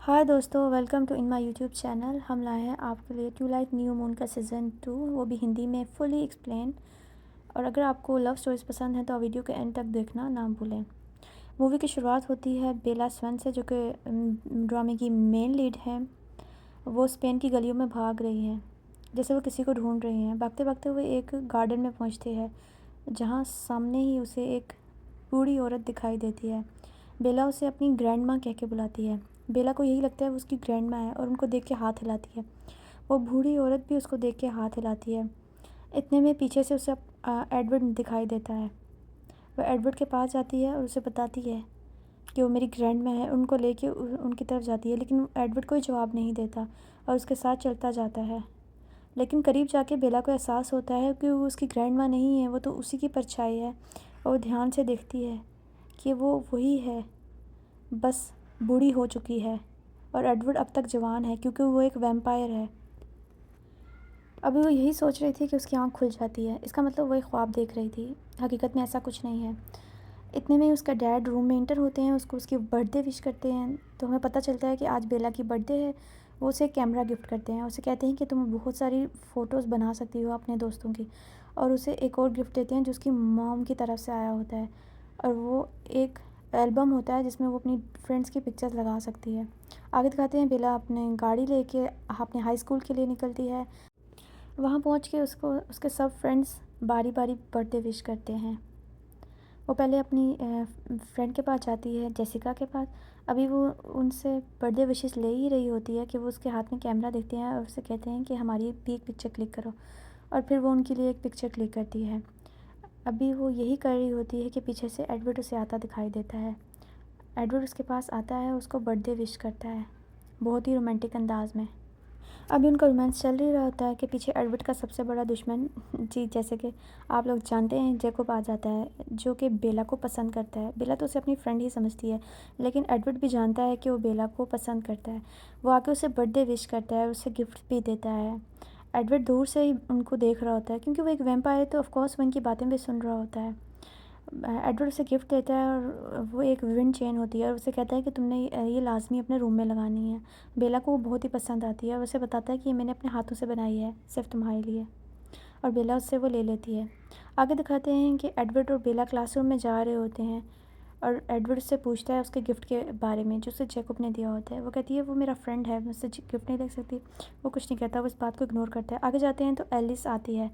हाय दोस्तों, welcome to in my YouTube channel. हम लाए हैं आपके लिए ट्यूलाइट न्यू मून का सीज़न 2, वो भी हिंदी में फुली एक्सप्लेन। और अगर आपको लव स्टोरीज पसंद है तो वीडियो के एंड तक देखना ना भूलें। मूवी की शुरुआत होती है बेला स्वन से, जो कि ड्रामे की मेन लीड है। वो स्पेन की गलियों में भाग रही हैं, जैसे वो किसी को ढूंढ रही हैं। भागते भागते हुए एक गार्डन में पहुंचती है, जहां सामने ही उसे एक बूढ़ी औरत दिखाई देती है। बेला उसे अपनी ग्रैंड माँ कह के बुलाती है। बेला को यही लगता है वो उसकी ग्रैंड माँ है और उनको देख के हाथ हिलाती है। वो बूढ़ी औरत भी उसको देख के हाथ हिलाती है। इतने में पीछे से उसे एडवर्ड दिखाई देता है। वह एडवर्ड के पास जाती है और उसे बताती है कि वो मेरी ग्रैंड माँ है। उनको लेके उनकी तरफ जाती है, लेकिन एडवर्ड कोई जवाब नहीं देता और उसके साथ चलता जाता है। लेकिन करीब जाके बेला को एहसास होता है कि वो उसकी ग्रैंड माँ नहीं है, वो तो उसी की परछाई है। और वो ध्यान से देखती है कि वो वही है, बस बूढ़ी हो चुकी है। और एडवर्ड अब तक जवान है, क्योंकि वो एक वैम्पायर है। अभी वो यही सोच रही थी कि उसकी आँख खुल जाती है। इसका मतलब वो एक ख्वाब देख रही थी, हकीकत में ऐसा कुछ नहीं है। इतने में उसका डैड रूम में एंटर होते हैं, उसको उसकी बर्थडे विश करते हैं। तो हमें पता चलता है कि आज बेला की बर्थडे है। वो उसे कैमरा गिफ्ट करते हैं, उसे कहते हैं कि तुम बहुत सारी फ़ोटोज़ बना सकती हो अपने दोस्तों की। और उसे एक और गिफ्ट देते हैं जो उसकी मॉम की तरफ से आया होता है। और वो एक एल्बम होता है जिसमें वो अपनी फ्रेंड्स की पिक्चर्स लगा सकती है। आगे दिखाते हैं बेला अपने गाड़ी लेके अपने हाई स्कूल के लिए निकलती है। वहाँ पहुँच के उसको उसके सब फ्रेंड्स बारी बारी बर्थडे विश करते हैं। वो पहले अपनी फ्रेंड के पास जाती है, जेसिका के पास। अभी वो उनसे बर्थडे विशेस ले ही रही होती है कि वो उसके हाथ में कैमरा देखते हैं और उससे कहते हैं कि हमारी भी एक पिक्चर क्लिक करो। और फिर वो उनके लिए एक पिक्चर क्लिक करती है। अभी वो यही कर रही होती है कि पीछे से एडवर्ड उसे आता दिखाई देता है। एडवर्ड उसके पास आता है, उसको बर्थडे विश करता है बहुत ही रोमांटिक अंदाज में। अभी उनका रोमांस चल ही रहा होता है कि पीछे एडवर्ड का सबसे बड़ा दुश्मन जी, जैसे कि आप लोग जानते हैं, जैकोब आ जाता है, जो कि बेला को पसंद करता है। बेला तो उसे अपनी फ्रेंड ही समझती है, लेकिन एडवर्ड भी जानता है कि वो बेला को पसंद करता है। वो आके उसे बर्थडे विश करता है, उसे गिफ्ट भी देता है। एडवर्ड दूर से ही उनको देख रहा होता है, क्योंकि वो एक वैम्पायर है, तो ऑफकोर्स वो इनकी बातें भी सुन रहा होता है। एडवर्ड उसे गिफ्ट देता है और वो एक विंड चेन होती है और उसे कहता है कि तुमने ये लाजमी अपने रूम में लगानी है। बेला को वो बहुत ही पसंद आती है और उसे बताता है कि ये मैंने अपने हाथों से बनाई है, सिर्फ तुम्हारे लिए। और बेला उससे वो ले लेती है। आगे दिखाते हैं कि एडवर्ड और बेला क्लासरूम में जा रहे होते हैं और एडवर्ड उससे पूछता है उसके गिफ्ट के बारे में जो उसे जैकब ने दिया होता है। वो कहती है वो मेरा फ्रेंड है, मैं उससे गिफ्ट नहीं दे सकती। वो कुछ नहीं कहता, वो इस बात को इग्नोर करता है। आगे जाते हैं तो एलिस आती है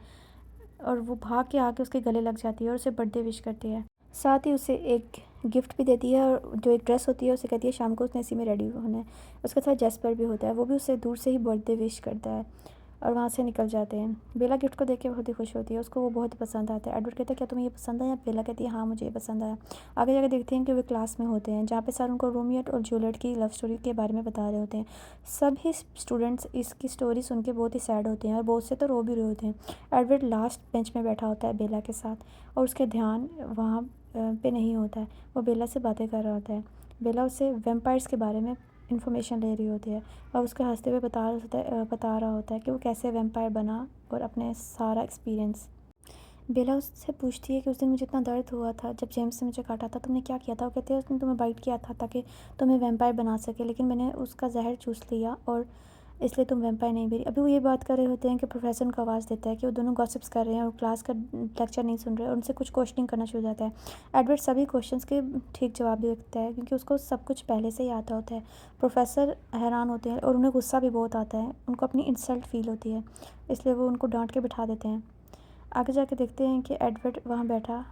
और वो भाग के आके उसके गले लग जाती है और उसे बर्थडे विश करती है। साथ ही उसे एक गिफ्ट भी देती है, और जो एक ड्रेस होती है उसे कहती है शाम को उसने इसी में रेडी होना है। उसके साथ जेस्पर भी होता है, वो भी उससे दूर से ही बर्थडे विश करता है और वहाँ से निकल जाते हैं। बेला गिफ्ट को देख के बहुत ही खुश होती है, उसको वो बहुत ही पसंद आता है। एडवर्ड कहता है क्या तुम्हें ये पसंद आया? बेला कहती है हाँ मुझे ये पसंद आया। आगे जाकर देखते हैं कि वे क्लास में होते हैं, जहाँ पे सर उनको रोमियो और जूलियट की लव स्टोरी के बारे में बता रहे होते हैं। सभी स्टूडेंट्स इसकी स्टोरी सुन के बहुत ही सैड होते हैं और बहुत से तो रो भी रहे होते हैं। एडवर्ड लास्ट बेंच में बैठा होता है बेला के साथ, और उसके ध्यान वहाँ पे नहीं होता है। वो बेला से बातें कर रहा होता है। बेला उससे वेम्पायर्स के बारे में इन्फॉर्मेशन ले रही होती है और उसके हंसते हुए बता रहा होता है कि वो कैसे वेम्पायर बना और अपने सारा एक्सपीरियंस। बेला उससे पूछती है कि उस दिन मुझे इतना दर्द हुआ था जब जेम्स ने मुझे काटा था, तुमने क्या किया था? वो कहते हैं उसने तुम्हें बाइट किया था ताकि तुम्हें वेम्पायर बना सके, लेकिन मैंने उसका जहर चूस लिया और इसलिए तुम वेम्पायर नहीं बनी। अभी वो ये बात कर रहे होते हैं कि प्रोफेसर उनको आवाज़ देता है कि वो दोनों गॉसिप्स कर रहे हैं और क्लास का लेक्चर नहीं सुन रहे, और उनसे कुछ क्वेश्चनिंग करना शुरू हो जाता है। एडवर्ड सभी क्वेश्चंस के ठीक जवाब भी रखता है, क्योंकि उसको सब कुछ पहले से ही आता होता है। प्रोफेसर हैरान होते हैं और उन्हें गुस्सा भी बहुत आता है, उनको अपनी इंसल्ट फील होती है, इसलिए वो उनको डांट के बिठा देते हैं। आगे जाके देखते हैं कि एडवर्ड वहाँ बैठा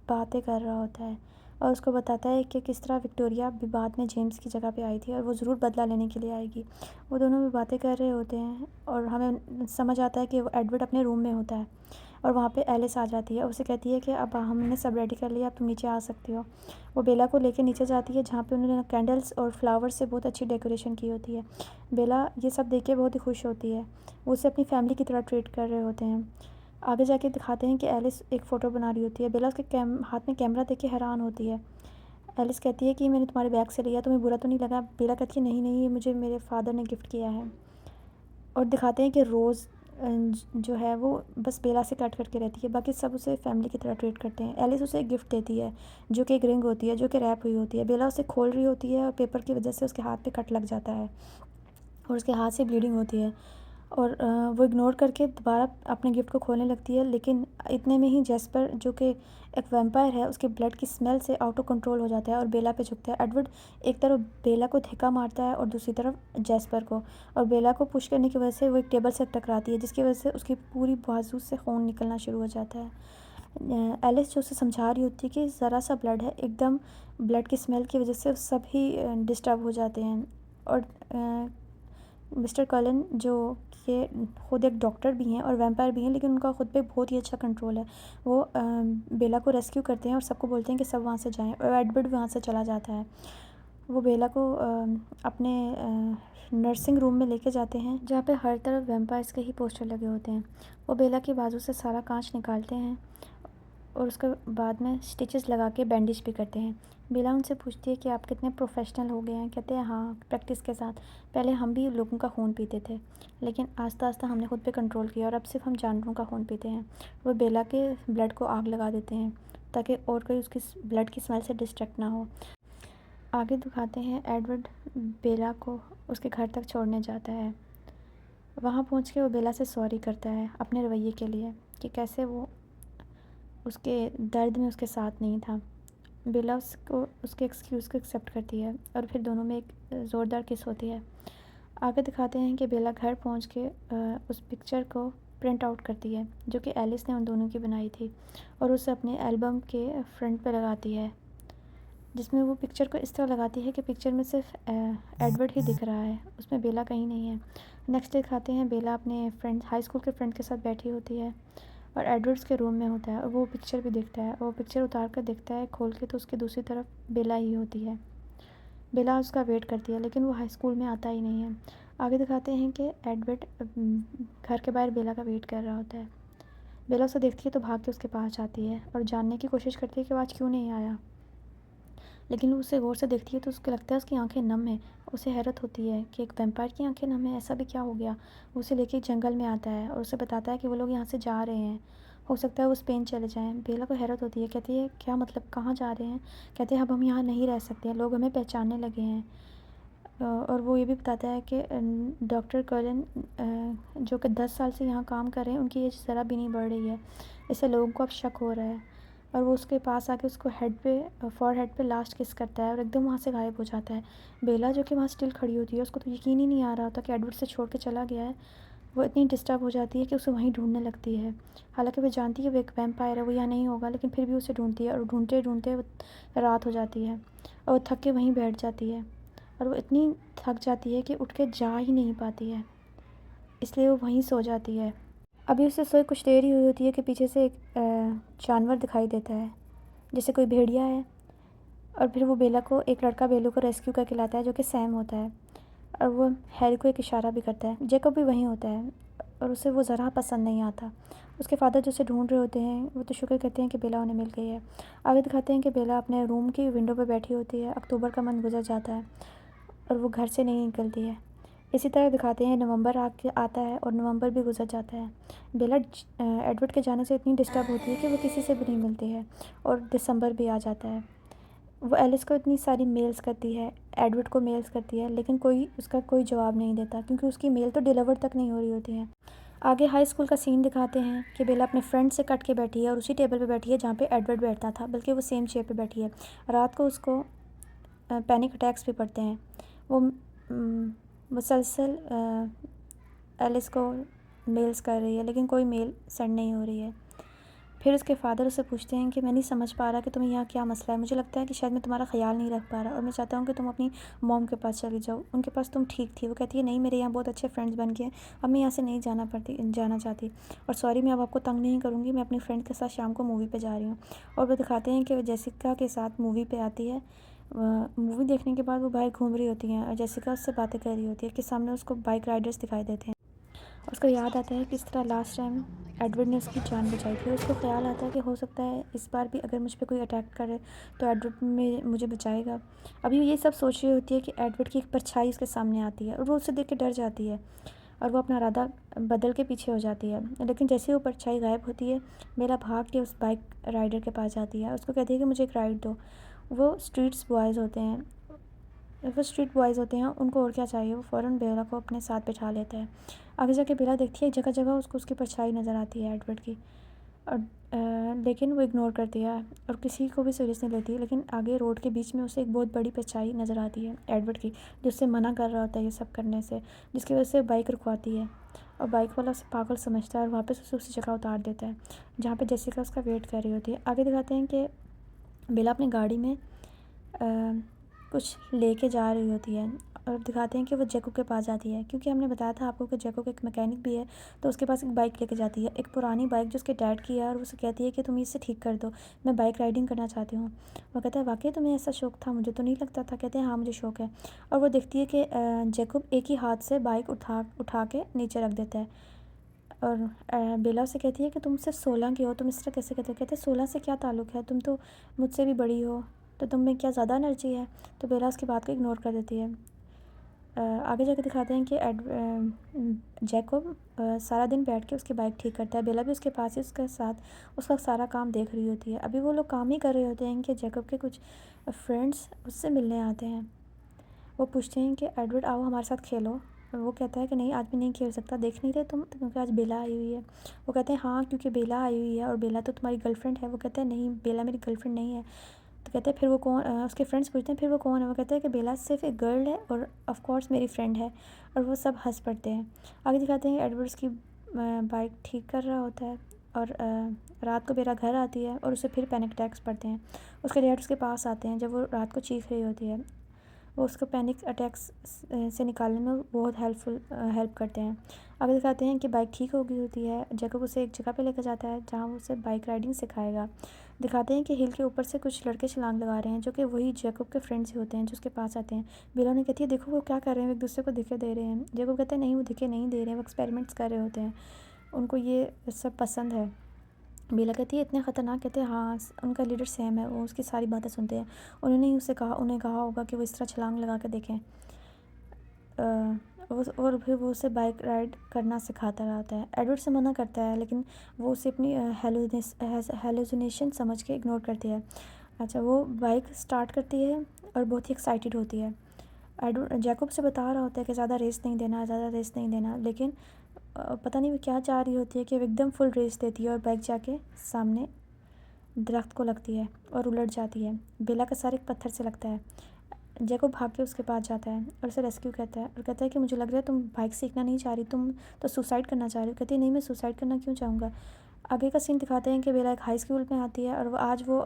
बातें कर रहा होता है और उसको बताता है कि किस तरह विक्टोरिया भी बाद में जेम्स की जगह पे आई थी और वो ज़रूर बदला लेने के लिए आएगी। वो दोनों भी बातें कर रहे होते हैं और हमें समझ आता है कि वो एडवर्ड अपने रूम में होता है और वहाँ पे एलिस आ जाती है और उसे कहती है कि अब हमने सब रेडी कर लिया, अब तुम नीचे आ सकती हो। वो बेला को लेकर नीचे जाती है, जहाँ पे उन्होंने कैंडल्स और फ्लावर्स से बहुत अच्छी डेकोरेशन की होती है। बेला ये सब देख के बहुत ही खुश होती है, वो उसे अपनी फैमिली की तरह ट्रीट कर रहे होते हैं। आगे जाके दिखाते हैं कि एलिस एक फ़ोटो बना रही होती है। बेला उसके हाथ में कैमरा देख के हैरान होती है। एलिस कहती है कि मैंने तुम्हारे बैग से लिया, तुम्हें बुरा तो नहीं लगा? बेला कहती है नहीं नहीं, ये मुझे मेरे फादर ने गिफ्ट किया है। और दिखाते हैं कि रोज़ जो है वो बस बेला से कट करके रहती है, बाकी सब उसे फैमिली की तरह ट्रीट करते हैं। एलिस उसे एक गिफ्ट देती है जो कि एक रिंग होती है जो कि रैप हुई होती है। बेला उसे खोल रही होती है और पेपर की वजह से उसके हाथ पे कट लग जाता है और उसके हाथ से ब्लीडिंग होती है और वो इग्नोर करके दोबारा अपने गिफ्ट को खोलने लगती है। लेकिन इतने में ही जैस्पर जो कि एक वैम्पायर है उसके ब्लड की स्मेल से आउट ऑफ कंट्रोल हो जाता है और बेला पे झुकता है। एडवर्ड एक तरफ बेला को धक्का मारता है और दूसरी तरफ जैस्पर को, और बेला को पुश करने की वजह से वो एक टेबल से टकराती है जिसकी वजह से उसकी पूरी बाजू से खून निकलना शुरू हो जाता है। एलिस जो उसे समझा रही होती है कि ज़रा सा ब्लड है, एकदम ब्लड की स्मेल की वजह से सभी डिस्टर्ब हो जाते हैं। और मिस्टर कलन जो कि खुद एक डॉक्टर भी हैं और वैम्पायर भी हैं, लेकिन उनका खुद पे बहुत ही अच्छा कंट्रोल है, वो बेला को रेस्क्यू करते हैं और सबको बोलते हैं कि सब वहाँ से जाएं, और एडवर्ड वहाँ से चला जाता है। वो बेला को अपने नर्सिंग रूम में लेके जाते हैं जहाँ पे हर तरफ वैम्पायर्स के ही पोस्टर लगे होते हैं। वो बेला की बाजू से सारा कांच निकालते हैं और उसके बाद में स्टिचेस लगा के बैंडेज भी करते हैं। बेला उनसे पूछती है कि आप कितने प्रोफेशनल हो गए हैं। कहते हैं हाँ, प्रैक्टिस के साथ। पहले हम भी लोगों का खून पीते थे, लेकिन आस्ता आस्ता हमने खुद पे कंट्रोल किया और अब सिर्फ हम जानवरों का खून पीते हैं। वो बेला के ब्लड को आग लगा देते हैं ताकि और कोई उसकी ब्लड की स्मेल से डिस्ट्रैक्ट ना हो। आगे दिखाते हैं एडवर्ड बेला को उसके घर तक छोड़ने जाता है। वहाँ पहुँच के वो बेला से सॉरी करता है अपने रवैये के लिए कि कैसे वो उसके दर्द में उसके साथ नहीं था। बेला उसको उसके एक्सक्यूज़ को एक्सेप्ट करती है और फिर दोनों में एक ज़ोरदार किस होती है। आगे दिखाते हैं कि बेला घर पहुंच के उस पिक्चर को प्रिंट आउट करती है जो कि एलिस ने उन दोनों की बनाई थी और उसे अपने एल्बम के फ्रंट पे लगाती है, जिसमें वो पिक्चर को इस तरह लगाती है कि पिक्चर में सिर्फ एडवर्ड ही दिख रहा है, उसमें बेला कहीं नहीं है। नेक्स्ट दिखाते हैं बेला अपने फ्रेंड हाई स्कूल के फ्रेंड के साथ बैठी होती है और एडवर्ड्स के रूम में होता है और वो पिक्चर भी देखता है और वो पिक्चर उतार कर देखता है खोल के, तो उसकी दूसरी तरफ बेला ही होती है। बेला उसका वेट करती है लेकिन वो हाई स्कूल में आता ही नहीं है। आगे दिखाते हैं कि एडवर्ड घर के बाहर बेला का वेट कर रहा होता है। बेला उसे देखती है तो भाग के उसके पास जाती है और जानने की कोशिश करती है कि वो आज क्यों नहीं आया, लेकिन वो उसे गौर से देखती है तो उसको लगता है उसकी आंखें नम है। उसे हैरत होती है कि एक वैम्पायर की आंखें नम है, ऐसा भी क्या हो गया। वो उसे लेके जंगल में आता है और उसे बताता है कि वो लोग यहाँ से जा रहे हैं, हो सकता है वो स्पेन चले जाएं। बेला को हैरत होती है, कहती है क्या मतलब, कहाँ जा रहे हैं। कहते हैं अब हम यहाँ नहीं रह सकते, लोग हमें पहचानने लगे हैं। और वो ये भी बताता है कि डॉक्टर कलन जो कि 10 साल से यहाँ काम कर रहे हैं, उनकी एज ज़रा भी नहीं बढ़ रही है, इससे लोगों को अब शक हो रहा है। और वो उसके पास आके उसको हेड पे फॉरहेड पे लास्ट किस करता है और एकदम वहाँ से गायब हो जाता है। बेला जो कि वहाँ स्टिल खड़ी होती है, उसको तो यकीन ही नहीं आ रहा होता कि एडवर्ड से छोड़ के चला गया है। वो इतनी डिस्टर्ब हो जाती है कि उसे वहीं ढूंढने लगती है। हालांकि वो जानती है वो एक वैम्पायर है, वो यहाँ नहीं होगा, लेकिन फिर भी उसे ढूंढती है और ढूंढते ढूंढते रात हो जाती है और वो थक के वहीं बैठ जाती है और वो इतनी थक जाती है कि उठ के जा ही नहीं पाती है, इसलिए वो वहीं सो जाती है। अभी उसे सोए कुछ देर ही हुई होती है कि पीछे से एक जानवर दिखाई देता है जैसे कोई भेड़िया है, और फिर वो बेला को एक लड़का बेलू को रेस्क्यू करके लाता है जो कि सैम होता है, और वो हैरी को एक इशारा भी करता है। जेकब भी वहीं होता है और उसे वो ज़रा पसंद नहीं आता। उसके फादर जो उसे ढूंढ रहे होते हैं वो तो शुक्र करते हैं कि बेला उन्हें मिल गई है। आगे दिखाते हैं कि बेला अपने रूम की विंडो पर बैठी होती है। अक्टूबर का मंथ गुजर जाता है और वो घर से नहीं निकलती है। इसी तरह दिखाते हैं नवंबर आके आता है और नवंबर भी गुजर जाता है। बेला एडवर्ड के जाने से इतनी डिस्टर्ब होती है कि वो किसी से भी नहीं मिलती है और दिसंबर भी आ जाता है। वो एलिस को इतनी सारी मेल्स करती है, एडवर्ड को मेल्स करती है, लेकिन कोई उसका कोई जवाब नहीं देता क्योंकि उसकी मेल तो डिलीवर तक नहीं हो रही होती है। आगे हाई स्कूल का सीन दिखाते हैं कि बेला अपने फ्रेंड से कट के बैठी है और उसी टेबल पे बैठी है जहाँ पे एडवर्ड बैठता था, बल्कि वो सेम चेयर पे बैठी है। रात को उसको पैनिक अटैक्स भी पड़ते हैं। वो मुसलसल एलिस को मेल्स कर रही है लेकिन कोई मेल सेंड नहीं हो रही है। फिर उसके फादर उससे पूछते हैं कि मैं नहीं समझ पा रहा कि तुम्हें यहाँ क्या मसला है। मुझे लगता है कि शायद मैं तुम्हारा ख्याल नहीं रख पा रहा और मैं चाहता हूँ कि तुम अपनी मॉम के पास चली जाओ, उनके पास तुम ठीक थी। वो कहती है नहीं, मेरे यहाँ बहुत अच्छे फ्रेंड्स बन गए हैं, अब मैं यहाँ से नहीं जाना चाहती, और सॉरी मैं अब आपको तंग नहीं करूँगी, मैं अपनी फ्रेंड के साथ शाम को मूवी पर जा रही हूँ। और वो दिखाते हैं कि वो जेसिका के साथ मूवी पर आती है। मूवी देखने के बाद वो बाहर घूम रही होती हैं और जेसिका उससे बातें कर रही होती है कि सामने उसको बाइक राइडर्स दिखाई देते हैं। उसको याद आता है कि इस तरह लास्ट टाइम एडवर्ड ने उसकी जान बचाई थी। उसको ख्याल आता है कि हो सकता है इस बार भी अगर मुझ पर कोई अटैक करे तो एडवर्ड में मुझे बचाएगा। अभी ये सब सोच रही होती है कि एडवर्ड की एक परछाई उसके सामने आती है और वो उसे देख के डर जाती है। और वो अपना इरादा बदल के पीछे हो जाती है। लेकिन जैसे ही वो परछाई गायब होती है, बेला भाग के उस बाइक राइडर के पास जाती है, उसको कहती है कि मुझे एक राइड दो। वो स्ट्रीट बॉयज़ होते हैं, उनको और क्या चाहिए, वो फ़ौरन बेला को अपने साथ बिठा लेता है। आगे जाके बेला देखती है जगह जगह उसको उसकी परछाई नज़र आती है एडवर्ड की, और लेकिन वो इग्नोर करती है और किसी को भी सीरियस नहीं लेती। लेकिन आगे रोड के बीच में उसे एक बहुत बड़ी परछाई नज़र आती है एडवर्ड की, जो उससे मना कर रहा होता है ये सब करने से, जिसकी वजह से बाइक रुकवाती है और बाइक वाला उसे पागल समझता है और वापस उसे उसी जगह उतार देता है जहाँ पे जेसिका उसका वेट कर रही होती है। आगे दिखाते हैं कि बेला अपनी गाड़ी में कुछ लेके जा रही होती है और दिखाते हैं कि वो जैकब के पास जाती है, क्योंकि हमने बताया था आपको कि जैकब एक मैकेनिक भी है, तो उसके पास एक बाइक लेके जाती है, एक पुरानी बाइक जो उसके डैड की है, और उसे कहती है कि तुम इसे ठीक कर दो, मैं बाइक राइडिंग करना चाहती हूँ। वो कहता है वाकई तुम्हें ऐसा शौक था, मुझे तो नहीं लगता था। कहते हैं हाँ मुझे शौक है। और वो देखती है कि जैकब एक ही हाथ से बाइक उठा उठा के नीचे रख देता है, और बेला उसे कहती है कि तुम सिर्फ 16 की हो, तुम इस तरह कैसे कहते हो। कहते हैं 16 से क्या ताल्लुक़ है, तुम तो मुझसे भी बड़ी हो, तो तुम में क्या ज़्यादा एनर्जी है। तो बेला उसकी बात को इग्नोर कर देती है। आगे जाके दिखाते हैं कि जैकब सारा दिन बैठ के उसकी बाइक ठीक करता है। बेला भी उसके पास ही उसके साथ उसका सारा काम देख रही होती है। अभी वो लोग काम ही कर रहे होते हैं कि जैकब के कुछ फ्रेंड्स उससे मिलने आते हैं। वो पूछते हैं कि एडवर्ड आओ हमारे साथ खेलो, और वो कहता है कि नहीं आज मैं नहीं खेल सकता, देख नहीं रहे तुम तो, क्योंकि आज बेला आई हुई है। वो कहते हैं हाँ क्योंकि बेला आई हुई है और बेला तो तुम्हारी गर्लफ्रेंड है। वो कहते हैं नहीं बेला मेरी गर्लफ्रेंड नहीं है। तो कहते हैं फिर वो कौन, उसके फ्रेंड्स पूछते हैं फिर वो कौन है। वो कहता है कि बेला सिर्फ एक गर्ल है और ऑफ कोर्स मेरी फ्रेंड है, और वो सब हंस पड़ते हैं। आगे दिखाते हैं एडवर्ड्स की बाइक ठीक कर रहा होता है, और रात को बेला घर आती है और उसे फिर पैनिक अटैक्स पड़ते हैं। उसके डैड उसके पास आते हैं जब वो रात को चीख रही होती है। वो उसको पैनिक अटैक्स से निकालने में बहुत हेल्प करते हैं। आगे दिखाते हैं कि बाइक ठीक हो गई होती है। जैकब उसे एक जगह पे लेकर जाता है जहाँ वो उसे बाइक राइडिंग सिखाएगा। दिखाते हैं कि हिल के ऊपर से कुछ लड़के छलांग लगा रहे हैं, जो कि वही जैकब के फ्रेंड्स ही होते हैं जो उसके पास आते हैं। बेला ने कहती है देखो वो क्या कर रहे हैं, वो एक दूसरे को दिखे दे रहे हैं। जैकब कहते हैं नहीं वो दिखे नहीं दे रहे हैं, वो एक्सपेरिमेंट्स कर रहे होते हैं, उनको ये सब पसंद है। बेला कहती है इतने ख़तरनाक। कहते हैं हाँ उनका लीडर सैम है, वो उसकी सारी बातें सुनते हैं। उन्होंने ही उन्हें कहा होगा कि वो इस तरह छलांग लगा के देखें। और फिर वो उसे बाइक राइड करना सिखाता रहता है। एडवर्ड से मना करता है, लेकिन वो उसे अपनी हेलुसिनेशन समझ के इग्नोर करती है। अच्छा वो बाइक स्टार्ट करती है और बहुत ही एक्साइटेड होती है। एडवर्ड जैकब से बता रहा होता है कि ज़्यादा रेस नहीं देना, लेकिन पता नहीं वो क्या चाह रही होती है कि वो एकदम फुल रेस देती है और बाइक जाके सामने दरख्त को लगती है और उलट जाती है। बेला का सर एक पत्थर से लगता है। जैकब भाग के उसके पास जाता है और उसे रेस्क्यू कहता है और कहता है कि मुझे लग रहा है तुम बाइक सीखना नहीं चाह रही, तुम तो सुसाइड करना चाह रही हो। कहती है नहीं मैं सुसाइड करना क्यों चाहूँगा। आगे का सीन दिखाते हैं कि बेला एक हाई स्कूल में आती है और वो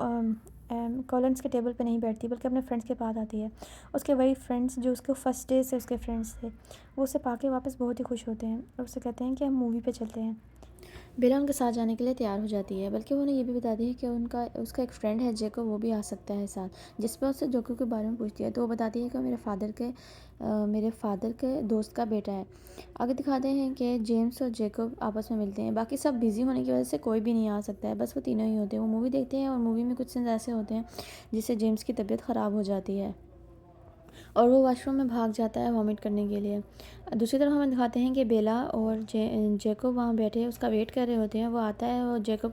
कॉलेज के टेबल पे नहीं बैठती बल्कि अपने फ्रेंड्स के पास आती है। उसके वही फ्रेंड्स जो उसके फर्स्ट डे से उसके फ्रेंड्स थे, वो उसे पाके वापस बहुत ही खुश होते हैं और उसे कहते हैं कि हम मूवी पे चलते हैं। बेला उनके साथ जाने के लिए तैयार हो जाती है, बल्कि उन्हें ये भी बता दी है कि उसका एक फ्रेंड है जैकब, वो भी आ सकता है साथ। जिस पर उससे जैकब के बारे में पूछती है तो वो बताती है कि मेरे फादर के दोस्त का बेटा है। आगे दिखाते हैं कि जेम्स और जैकब आपस में मिलते हैं। बाकी सब बिजी होने की वजह से कोई भी नहीं आ सकता है, बस वो तीनों ही होते हैं। वो मूवी देखते हैं और मूवी में कुछ सीन्स ऐसे होते हैं जिससे जेम्स की तबीयत ख़राब हो जाती है और वो वॉशरूम में भाग जाता है वॉमिट करने के लिए। दूसरी तरफ हमें दिखाते हैं कि बेला और जैकब वहाँ बैठे उसका वेट कर रहे होते हैं। वो आता है और जैकब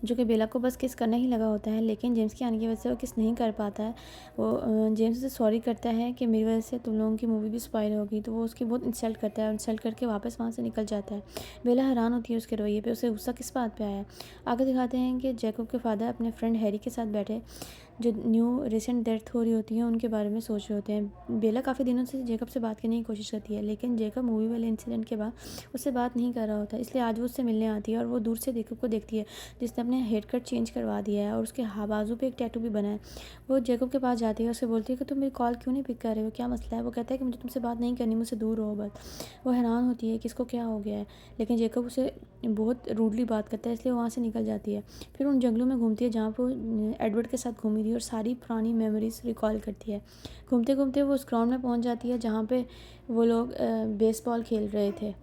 जो कि बेला को बस किस करना ही लगा होता है, लेकिन जेम्स के आने की वजह से वो किस नहीं कर पाता है। वो जेम्स से सॉरी करता है कि मेरी वजह से तुम लोगों की मूवी भी स्पॉइल होगी, तो वो उसकी बहुत इंसल्ट करता है और इंसल्ट करके वापस वहाँ से निकल जाता है। बेला हैरान होती है उसके रवैये पे, उसे गुस्सा किस बात पे आया है। आगे दिखाते हैं कि जैकब के फादर अपने फ्रेंड हैरी के साथ बैठे जो रिसेंट डेथ हो रही होती है उनके बारे में सोच रहे होते हैं। बेला काफ़ी दिनों से जैकब से बात करने की कोशिश करती है, लेकिन जैकब मूवी वाले इंसिडेंट के बाद उससे बात नहीं कर रहा होता, इसलिए आज वो उससे मिलने आती है और वो दूर से जैकब को देखती है जिसने अपने हेयर कट चेंज करवा दिया है और उसके बाजू पे एक टैटू भी बना है। वो जैकब के पास जाती है और उससे बोलती है कि तुम मेरी कॉल क्यों नहीं पिक कर रहे हो, क्या मसला है। वो कहता है कि मुझे तुमसे बात नहीं करनी, मुझसे दूर रहो बस। वो हैरान होती है कि इसको क्या हो गया है, लेकिन जैकब उसे बहुत रूडली बात करता है, इसलिए वहाँ से निकल जाती है। फिर उन जंगलों में घूमती है जहाँ पर एडवर्ड के साथ घूमी थी और सारी पुरानी मेमोरीज रिकॉल करती है। घूमते घूमते वो उस ग्राउंड में पहुँच जाती है जहाँ पे वो लोग बेसबॉल खेल रहे थे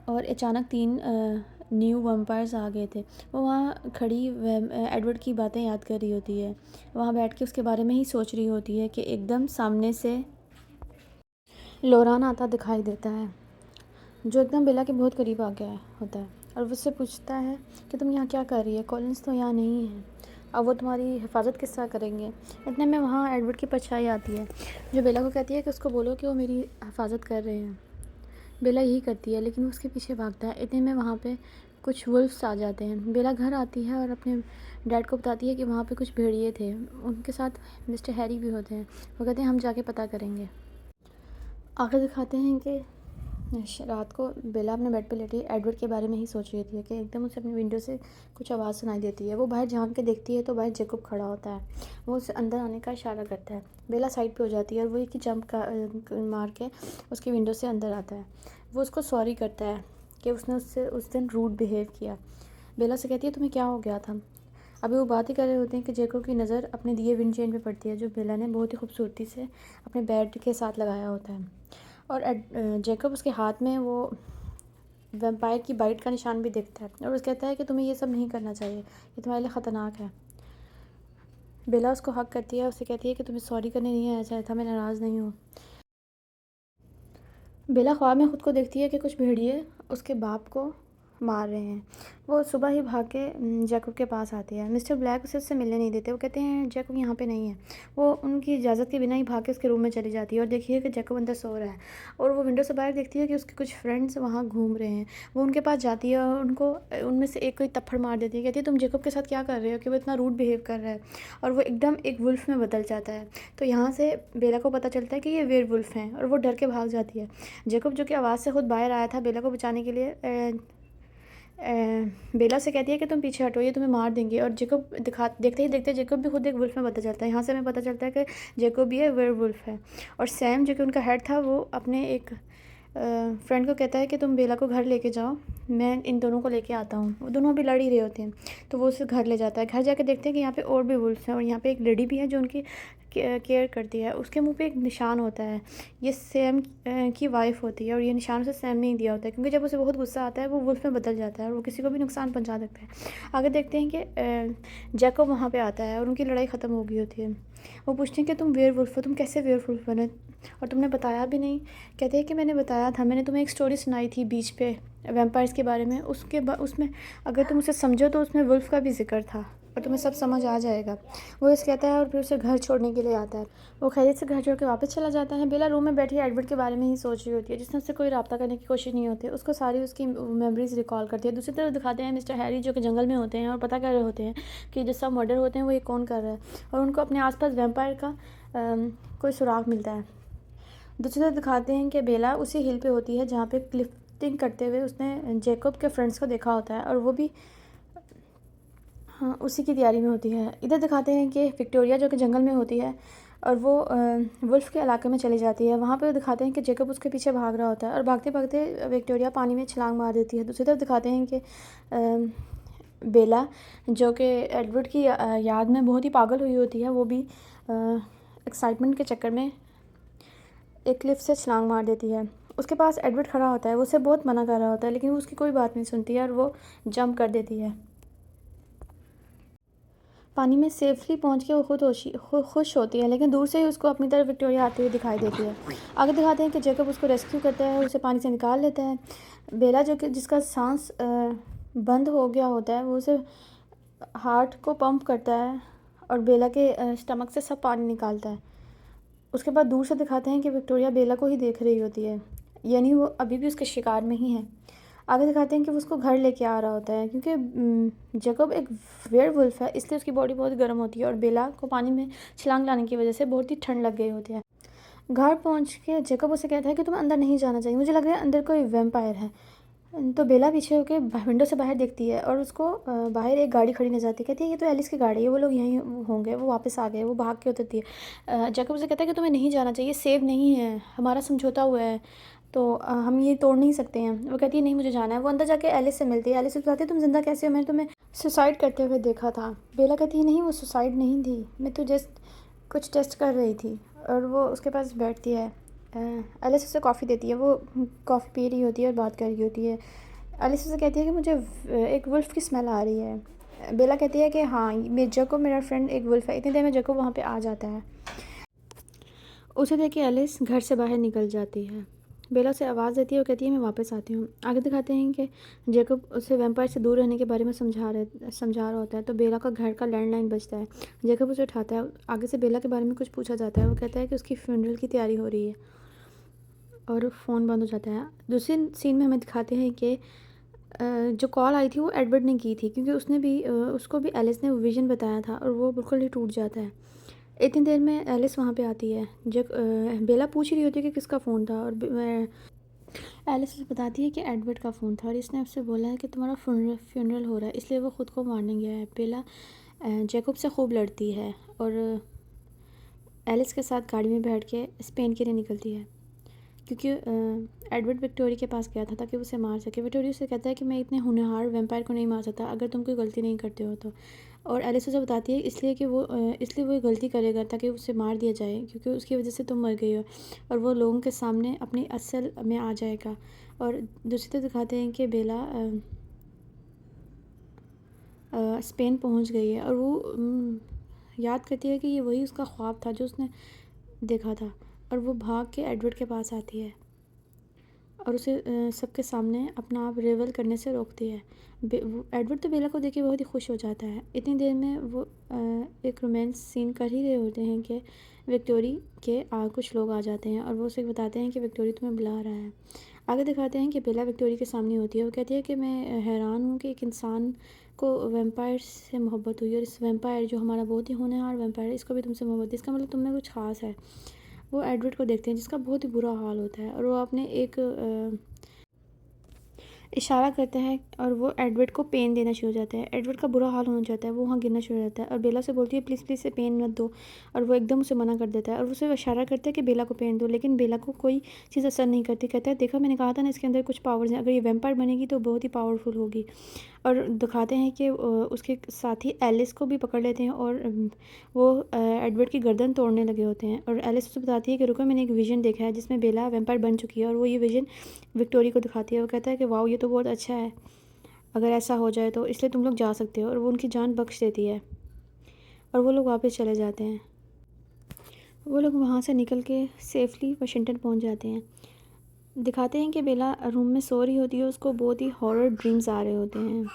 और अचानक 3 न्यू वैम्पायर्स आ गए थे। वो वहाँ खड़ी एडवर्ड की बातें याद कर रही होती है, वहाँ बैठ के उसके बारे में ही सोच रही होती है कि एकदम सामने से लोरान आता दिखाई देता है, जो एकदम बेला के बहुत करीब आ गया होता है और वो उससे पूछता है कि तुम यहाँ क्या कर रही है, कॉलिंस तो यहाँ नहीं है, अब वो तुम्हारी हिफाजत किस तरह करेंगे। इतने में वहाँ एडवर्ड की परछाई आती है, जो बेला को कहती है कि उसको बोलो कि वो मेरी हिफाजत कर रहे हैं। बेला यही करती है, लेकिन वो उसके पीछे भागता है। इतने में वहाँ पे कुछ वुल्फ्स आ जाते हैं। बेला घर आती है और अपने डैड को बताती है कि वहाँ पे कुछ भेड़िए थे, उनके साथ मिस्टर हैरी भी होते हैं। वो कहते हैं हम जाके पता करेंगे। आगे दिखाते हैं कि रात को बेला अपने बेड पे लेटी एडवर्ड के बारे में ही सोच रही थी कि एकदम उसे अपनी विंडो से कुछ आवाज़ सुनाई देती है। वो बाहर झांक के देखती है तो बाहर जैकब खड़ा होता है। वो उसे अंदर आने का इशारा करता है। बेला साइड पे हो जाती है और वो एक ही जंप मार के उसकी विंडो से अंदर आता है। वो उसको सॉरी करता है कि उसने उससे उस दिन रूड बिहेव किया। बेला से कहती है तुम्हें क्या हो गया था। अभी वो बात ही कर रहे होते हैं कि जैकब की नज़र अपने दिए विंड चेन पे पड़ती है, जो बेला ने बहुत ही खूबसूरती से अपने बेड के साथ लगाया होता है। और जैकब उसके हाथ में वो वैम्पायर की बाइट का निशान भी देखता है और उसको कहता है कि तुम्हें ये सब नहीं करना चाहिए, ये तुम्हारे लिए ख़तरनाक है। बेला उसको हक करती है, उससे कहती है कि तुम्हें सॉरी करने नहीं आया चाहे था, मैं नाराज़ नहीं हूँ। बेला ख्वाब में ख़ुद को देखती है कि कुछ भेड़िए उसके बाप को मार रहे हैं। वो सुबह ही भाग के जैकब के पास आती है। मिस्टर ब्लैक उसे उससे मिलने नहीं देते। वो कहते हैं जैकब यहाँ पे नहीं है। वो उनकी इजाज़त के बिना ही भाग के उसके रूम में चली जाती है और देखिए कि जैकब अंदर सो रहा है और वो विंडो से बाहर देखती है कि उसके कुछ फ्रेंड्स वहाँ घूम रहे हैं। वो उनके पास जाती है और उनको उनमें से एक कोई थप्पड़ मार देती है। कहती है तुम जैकब के साथ क्या कर रहे हो कि वो इतना रूड बिहेव कर रहा है, और वो एकदम एक वुल्फ में बदल जाता है। तो यहाँ से बेला को पता चलता है कि ये वेयर वुल्फ हैं और वो डर के भाग जाती है। जैकब जो कि आवाज़ से खुद बाहर आया था बेला को बचाने के लिए, बेला से कहती है कि तुम पीछे हटो, ये तुम्हें मार देंगे। और जैकब देखते ही देखते जैकब भी खुद एक वुल्फ में बदल जाता है। यहाँ से हमें पता चलता है कि जैकब भी वेयर वुल्फ है। और सैम जो कि उनका हेड था, वो अपने एक फ्रेंड को कहता है कि तुम बेला को घर लेके जाओ, मैं इन दोनों को लेके आता हूँ। वो दोनों अभी लड़ ही रहे होते हैं, तो वो उसे घर ले जाता है। घर जाके देखते हैं कि यहाँ पे और भी वुल्फ हैं और यहाँ पे एक लेडी भी है जो उनकी केयर करती है। उसके मुंह पे एक निशान होता है, ये सैम की वाइफ होती है और ये निशान उसे सैम ने ही दिया होता है, क्योंकि जब उसे बहुत गुस्सा आता है वो वुल्फ में बदल जाता है और वो किसी को भी नुकसान पहुंचा सकता है। आगे देखते हैं कि जैकब वहाँ पे आता है और उनकी लड़ाई ख़त्म हो गई होती है। वो पूछते हैं कि तुम वेयर वुल्फ हो, तुम कैसे वेयर वुल्फ बने और तुमने बताया भी नहीं। कहते हैं कि मैंने बताया था, मैंने तुम्हें एक स्टोरी सुनाई थी बीच पे वैम्पायर्स के बारे में, उसमें अगर तुम उसे समझो तो उसमें वुल्फ का भी जिक्र था और तुम्हें सब समझ आ जाएगा। वो इस कहता है और फिर उसे घर छोड़ने के लिए आता है। वो खैरियत से घर छोड़ के वापस चला जाता है। बेला रूम में बैठी एडवर्ड के बारे में ही सोच रही होती है, जिसने उससे कोई रब्ता करने की कोशिश नहीं होती। उसको सारी उसकी मेमोरीज रिकॉल करती है। दूसरी तरफ दिखाते हैं मिस्टर हैरी जो कि जंगल में होते हैं और पता कर रहे होते हैं कि जिस सब मर्डर होते हैं वो ये कौन कर रहा है, और उनको अपने आसपास वैम्पायर का कोई सुराग मिलता है। दूसरी तरफ दिखाते हैं कि बेला उसी हिल पे होती है जहाँ पे क्लिफ्टिंग करते हुए उसने जैकब के फ्रेंड्स को देखा होता है और वो भी हाँ उसी की तैयारी में होती है। इधर दिखाते हैं कि विक्टोरिया जो कि जंगल में होती है और वो वुल्फ के इलाके में चली जाती है। वहाँ पे दिखाते हैं कि जैकब उसके पीछे भाग रहा होता है और भागते भागते विक्टोरिया पानी में छलांग मार देती है। दूसरी तरफ दिखाते हैं कि बेला जो कि एडवर्ड की याद में बहुत ही पागल हुई होती है, वो भी एक्साइटमेंट के चक्कर में एक क्लिफ से छलांग मार देती है। उसके पास एडवर्ड खड़ा होता है, वो उसे बहुत मना कर रहा होता है लेकिन वो उसकी कोई बात नहीं सुनती है और वो जंप कर देती है। पानी में सेफली पहुंच के वो खुश होती है, लेकिन दूर से ही उसको अपनी तरफ विक्टोरिया आती हुई दिखाई देती है। आगे दिखाते हैं कि जैकब उसको रेस्क्यू करता है, उसे पानी से निकाल लेता है। बेला जो कि जिसका सांस बंद हो गया होता है, वो उसे हार्ट को पंप करता है और बेला के स्टमक से सब पानी निकालता है। उसके बाद दूर से दिखाते हैं कि विक्टोरिया बेला को ही देख रही होती है, यानी वो अभी भी उसके शिकार में ही है। आगे दिखाते हैं कि वो उसको घर लेके आ रहा होता है, क्योंकि जैकब एक वेयरवुल्फ है इसलिए उसकी बॉडी बहुत गर्म होती है और बेला को पानी में छलांग लाने की वजह से बहुत ही ठंड लग गई होती है। घर पहुंच के जैकब उसे कहता है कि तुम्हें अंदर नहीं जाना चाहिए, मुझे लग रहा है अंदर कोई वैम्पायर है। तो बेला पीछे होकर विंडो से बाहर देखती है और उसको बाहर एक गाड़ी खड़ी नजर आती है। कहती है ये तो एलिस की गाड़ी है, वो लोग यहीं होंगे, वो वापस आ गए। वो भाग के उतरती है। जैकब उसे कहता है कि तुम्हें नहीं जाना चाहिए, सेव नहीं है, हमारा समझौता हुआ है, तो हम ये तोड़ नहीं सकते हैं। वो कहती है नहीं मुझे जाना है। वो अंदर जाके एलिस से मिलती है। एलिस से बताती है तुम जिंदा कैसे हो, मैंने तुम्हें सुसाइड करते हुए देखा था। बेला कहती है नहीं वो सुसाइड नहीं थी, मैं तो जस्ट कुछ टेस्ट कर रही थी। और वो उसके पास बैठती है। एलिस उसे कॉफ़ी देती है, वो कॉफ़ी पी रही होती है और बात कर रही होती है। एलिस उसे कहती है कि मुझे एक वुल्फ की स्मेल आ रही है। बेला कहती है कि हाँ जैकब मेरा फ्रेंड एक वुल्फ है। इतनी देर में जैकब वहाँ पे आ जाता है। उसे देख के एलिस घर से बाहर निकल जाती है। बेला उसे आवाज़ देती है और कहती है मैं वापस आती हूँ। आगे दिखाते हैं कि जैकब उसे वैम्पायर से दूर रहने के बारे में समझा रहा होता है। तो बेला का घर का लैंडलाइन बजता है। जैकब उसे उठाता है। आगे से बेला के बारे में कुछ पूछा जाता है। वो कहता है कि उसकी फ्यूनरल की तैयारी हो रही है और फ़ोन बंद हो जाता है। दूसरे सीन में हमें दिखाते हैं कि जो कॉल आई थी वो एडवर्ड ने की थी, क्योंकि उसको भी एलिस ने विज़न बताया था और वो बिल्कुल ही टूट जाता है। इतनी देर में एलिस वहाँ पे आती है। जब बेला पूछ रही होती है कि किसका फ़ोन था, और एलिस उसे बताती है कि एडवर्ड का फ़ोन था और इसने उससे बोला है कि तुम्हारा फ्यूनरल हो रहा है, इसलिए वो ख़ुद को मारने गया है। बेला जैकब से खूब लड़ती है और एलिस के साथ गाड़ी में बैठ के स्पेन के लिए निकलती है, क्योंकि एडवर्ड विक्टोरी के पास गया था ताकि उसे मार सके। विक्टोरी उसे कहता है कि मैं इतने होनहार वैम्पायर को नहीं मार सकता अगर तुम कोई गलती नहीं करते हो तो। और एलिस उसे बताती है इसलिए वो गलती करेगा ताकि उसे मार दिया जाए, क्योंकि उसकी वजह से तुम मर गई हो और वो लोगों के सामने अपनी असल में आ जाएगा। और दूसरी तरफ दिखाते हैं कि बेला स्पेन पहुंच गई है और वो याद करती है कि ये वही उसका ख्वाब था जो उसने देखा था, और वो भाग के एडवर्ड के पास आती है और उसे सबके सामने अपना आप रेवल करने से रोकती है। एडवर्ड तो बेला को देख के बहुत ही खुश हो जाता है। इतनी देर में वो एक रोमांस सीन कर ही रहे होते हैं कि विक्टोरी के कुछ लोग आ जाते हैं और वो उसे बताते हैं कि विक्टोरी तुम्हें बुला रहा है। आगे दिखाते हैं कि बेला विक्टोरी के सामने होती है। वो कहती है कि मैं हैरान हूँ कि एक इंसान को वैम्पायर से मोहब्बत हुई, और इस वैम्पायर जो हमारा बहुत ही होनहार वैम्पायर है, इसको भी तुमसे मोहब्बत है, इसका मतलब तुम में कुछ ख़ास है। वो एडवर्ड को देखते हैं जिसका बहुत ही बुरा हाल होता है, और वो अपने एक इशारा करता है और वो एडवर्ड को पेन देना शुरू हो जाता है। एडवर्ड का बुरा हाल होने जाता है, वो वहाँ गिरना शुरू हो जाता है और बेला से बोलती है प्लीज़ प्लीज़ से पेन मत दो, और वो एकदम उसे मना कर देता है और उसे इशारा करता है कि बेला को पेन दो, लेकिन बेला को कोई चीज़ असर नहीं करती। कहता है देखा, मैंने कहा था ना इसके अंदर कुछ पावर्स हैं, अगर ये वैम्पायर बनेगी तो बहुत ही पावरफुल होगी। और दिखाते हैं कि उसके साथी एलिस को भी पकड़ लेते हैं और वो एडवर्ड की गर्दन तोड़ने लगे होते हैं। और एलिस उसे बताती है कि रुको, मैंने एक विज़न देखा है जिसमें बेला वैम्पायर बन चुकी है, और वो ये विज़न विक्टोरी को दिखाती है। वो कहता है कि वाओ, ये तो बहुत अच्छा है, अगर ऐसा हो जाए तो इसलिए तुम लोग जा सकते हो, और वो उनकी जान बख्श देती है और वो लोग वापस चले जाते हैं। वो लोग वहाँ से निकल के सेफली वाशिंगटन पहुँच जाते हैं। दिखाते हैं कि बेला रूम में सो रही होती है, उसको बहुत ही हॉरर ड्रीम्स आ रहे होते हैं।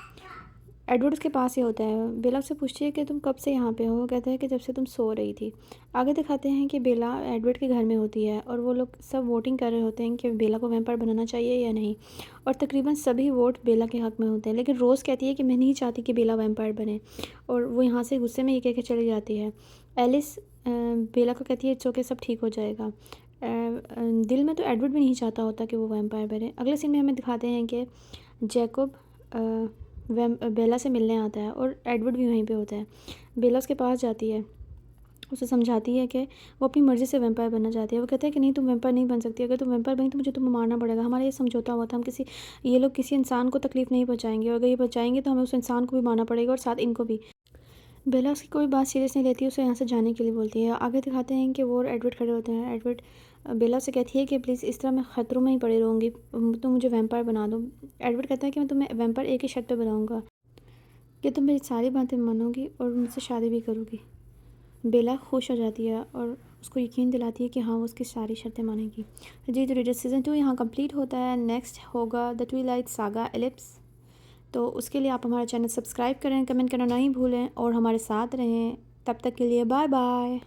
एडवर्ड उसके पास ही होता है। बेला उससे पूछती है कि तुम कब से यहाँ पे हो। वो कहता है कि जब से तुम सो रही थी। आगे दिखाते हैं कि बेला एडवर्ड के घर में होती है और वो लोग सब वोटिंग कर रहे होते हैं कि बेला को वैम्पायर बनाना चाहिए या नहीं, और तकरीबन सभी वोट बेला के हक़ में होते हैं, लेकिन रोज़ कहती है कि मैं नहीं चाहती कि बेला वैम्पायर बने, और वो यहाँ से गुस्से में ये कह के चली जाती है। एलिस बेला को कहती है इट्स ओके, सब ठीक हो जाएगा। दिल में तो एडवर्ड भी नहीं चाहता होता कि वो वैम्पायर बने। अगले सीन में हमें दिखाते हैं कि जैकब बेला से मिलने आता है और एडवर्ड भी वहीं पे होता है। बेला उसके पास जाती है, उसे समझाती है कि वो अपनी मर्ज़ी से वैम्पायर बनना चाहती है। वो कहता है कि नहीं, तुम वैम्पायर नहीं बन सकती, अगर तुम वैम्पायर बनी तो मुझे तुम्हें मारना पड़ेगा। हमारा ये समझौता हुआ था, ये लोग किसी इंसान को तकलीफ़ नहीं पहुँचाएंगे, और अगर ये पहुँचाएंगे तो हमें उस इंसान को भी मारना पड़ेगा और साथ इनको भी। बेला उसकी कोई बात सीरियस नहीं लेती, उसे यहाँ से जाने के लिए बोलती है। आगे दिखाते हैं कि वो और एडवर्ड खड़े होते हैं। एडवर्ड बेला से कहती है कि प्लीज़, इस तरह मैं ख़तरों में ही पड़ी रहूँगी, तो मुझे वैम्पायर बना दो। एडवर्ड कहता है कि मैं तुम्हें वैम्पायर एक ही शर्त पे बनाऊँगा कि तुम मेरी सारी बातें मानोगी और मुझसे शादी भी करोगी। बेला खुश हो जाती है और उसको यकीन दिलाती है कि हाँ, वो उसकी सारी शर्तें मानेगी। जी, तो रीडर सीज़न 2 यहाँ कंप्लीट होता है। नेक्स्ट होगा द ट्विलाइट सागा एलिप्स। तो उसके लिए आप हमारा चैनल सब्सक्राइब करें, कमेंट करना नहीं भूलें और हमारे साथ रहें। तब तक के लिए बाय बाय।